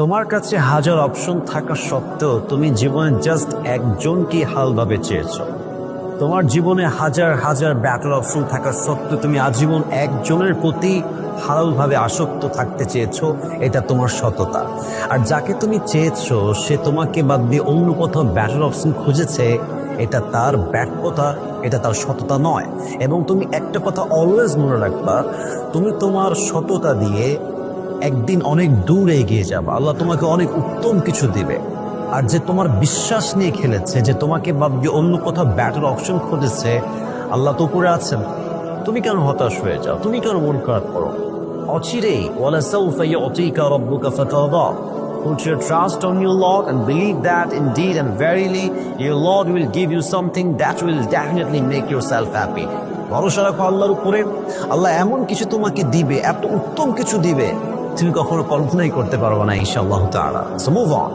তোমার কাছে হাজার অপশন থাকা সত্ত্বেও তুমি জীবনে জাস্ট একজনকে হালভাবে চেয়েছো। তোমার জীবনে হাজার হাজার ব্যাটার অপশন থাকা সত্ত্বেও তুমি আজীবন একজনের প্রতি হালভাবে আসক্ত থাকতে চেয়েছো। এটা তোমার সততা। আর যাকে তুমি চেয়েছো সে তোমাকে বাদ দিয়ে অন্য কোথাও ব্যাটার অপশন খুঁজেছে, এটা তার ব্যর্থতা, এটা তার সততা নয়। এবং তুমি একটা কথা অলওয়েজ মনে রাখবা, তুমি তোমার সততা দিয়ে একদিন অনেক দূর এগিয়ে যাবে। আল্লাহ তোমাকে অনেক উত্তম কিছু দিবে। আর যে তোমার বিশ্বাস নিয়ে খেলেছে, যে তোমাকে বাদ দিয়ে অন্য কোথাও ব্যাটার অপশন খুঁজেছে, আল্লাহ তো উপরে আছেন। তুমি কেন হতাশ হয়ে যাও? তুমি কেন মন খারাপ করো? অচিরেই ওয়ালাসাউফা ইউতিকা রাব্বুকা ফাতারদা। Put your trust on your Lord and believe that indeed and verily your Lord will give you something that will definitely make yourself happy. ভরসা রাখো আল্লাহর উপরে। আল্লাহ এমন কিছু তোমাকে দিবে, এত উত্তম কিছু দিবে, তুমি কখনো কল্পনাই করতে পারবে না ইনশাআল্লাহ তাআলা। So move on.